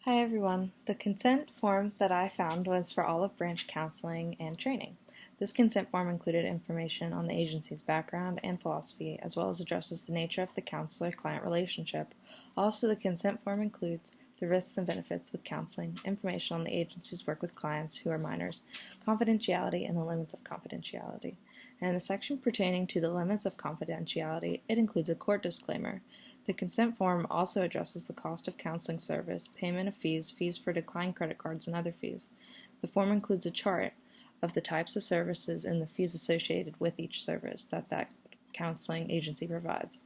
Hi everyone. The consent form that I found was for olive branch counseling and training. This consent form included information on the agency's background and philosophy, as well as addresses the nature of the counselor-client relationship. Also, the consent form includes the risks and benefits with counseling, information on the agency's work with clients who are minors, confidentiality, and the limits of confidentiality. And in the section pertaining to the limits of confidentiality, it includes a court disclaimer. The consent form also addresses the cost of counseling service, payment of fees, fees for declined credit cards, and other fees. The form includes a chart of the types of services and the fees associated with each service that counseling agency provides.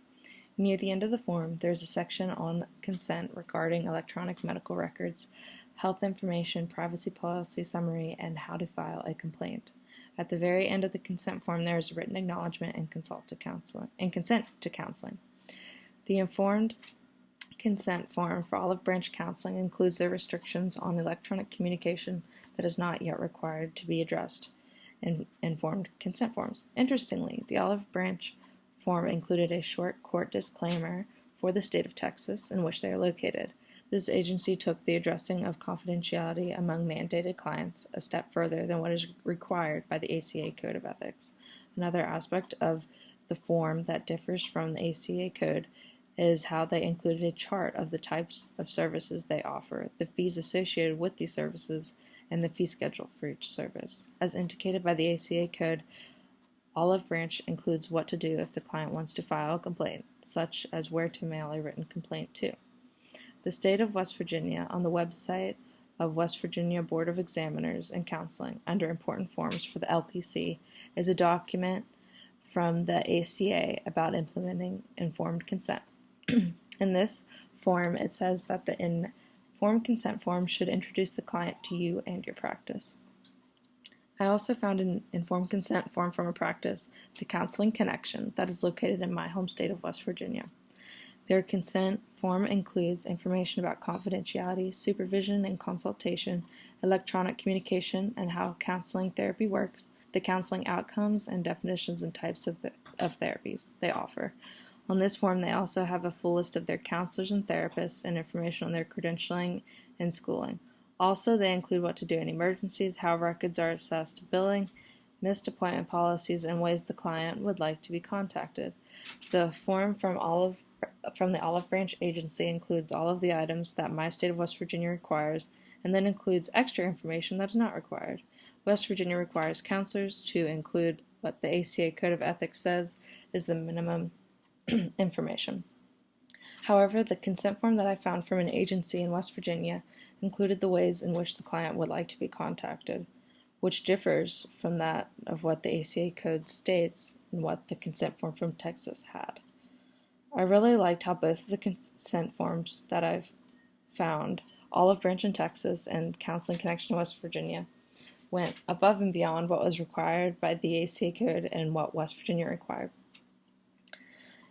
Near the end of the form, there is a section on consent regarding electronic medical records, health information, privacy policy summary, and how to file a complaint. At the very end of the consent form, there is a written acknowledgement and consent to counseling. The informed consent form for olive branch counseling includes the restrictions on electronic communication that is not yet required to be addressed in informed consent forms. Interestingly, the olive branch form included a short court disclaimer for the state of Texas in which they are located. This agency took the addressing of confidentiality among mandated clients a step further than what is required by the ACA Code of Ethics. Another aspect of the form that differs from the ACA Code is how they included a chart of the types of services they offer, the fees associated with these services, and the fee schedule for each service. As indicated by the ACA Code, Olive Branch includes what to do if the client wants to file a complaint, such as where to mail a written complaint to. The State of West Virginia, on the website of West Virginia Board of Examiners and Counseling, under Important Forms for the LPC, is a document from the ACA about implementing informed consent. In this form, it says that the informed consent form should introduce the client to you and your practice. I also found an informed consent form from a practice, the Counseling Connection, that is located in my home state of West Virginia. Their consent form includes information about confidentiality, supervision and consultation, electronic communication, and how counseling therapy works, the counseling outcomes, and definitions and types of therapies they offer. On this form, they also have a full list of their counselors and therapists and information on their credentialing and schooling. Also, they include what to do in emergencies, how records are assessed, billing, missed appointment policies, and ways the client would like to be contacted. The form from the Olive Branch Agency includes all of the items that my state of West Virginia requires, and then includes extra information that is not required. West Virginia requires counselors to include what the ACA Code of Ethics says is the minimum information. However, the consent form that I found from an agency in West Virginia included the ways in which the client would like to be contacted, which differs from that of what the ACA Code states and what the consent form from Texas had. I really liked how both of the consent forms that I've found, Olive Branch in Texas and Counseling Connection in West Virginia, went above and beyond what was required by the ACA Code and what West Virginia required.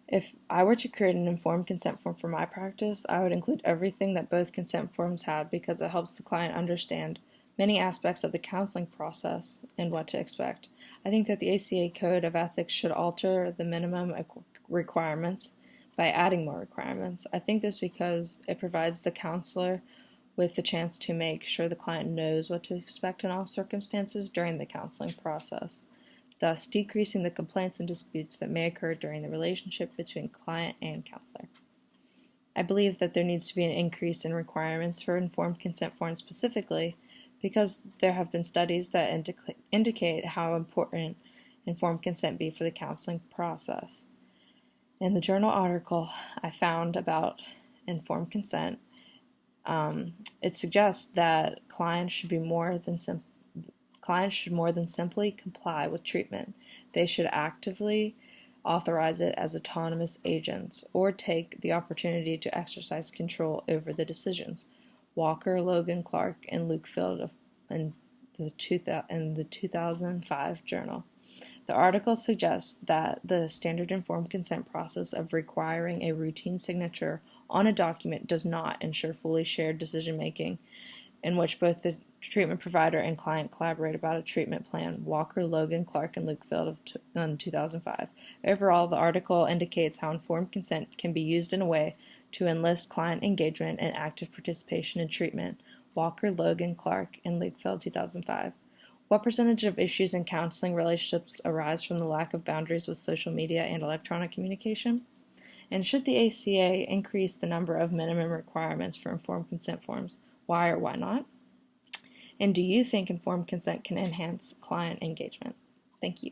If I were to create an informed consent form for my practice, I would include everything that both consent forms had because it helps the client understand many aspects of the counseling process and what to expect. I think that the ACA Code of Ethics should alter the minimum requirements by adding more requirements. I think this because it provides the counselor with the chance to make sure the client knows what to expect in all circumstances during the counseling process, thus decreasing the complaints and disputes that may occur during the relationship between client and counselor. I believe that there needs to be an increase in requirements for informed consent forms specifically because there have been studies that indicate how important informed consent be for the counseling process. In the journal article I found about informed consent, it suggests that clients should more than simply comply with treatment. They should actively authorize it as autonomous agents or take the opportunity to exercise control over the decisions. Walker, Logan, Clark, and Lukefield in the 2005 journal. The article suggests that the standard informed consent process of requiring a routine signature on a document does not ensure fully shared decision-making in which both the treatment provider and client collaborate about a treatment plan. Walker, Logan, Clark, and Lukefield in 2005. Overall, the article indicates how informed consent can be used in a way to enlist client engagement and active participation in treatment, Walker, Logan, Clark, and Leigfeld, 2005. What percentage of issues in counseling relationships arise from the lack of boundaries with social media and electronic communication? And should the ACA increase the number of minimum requirements for informed consent forms? Why or why not? And do you think informed consent can enhance client engagement? Thank you.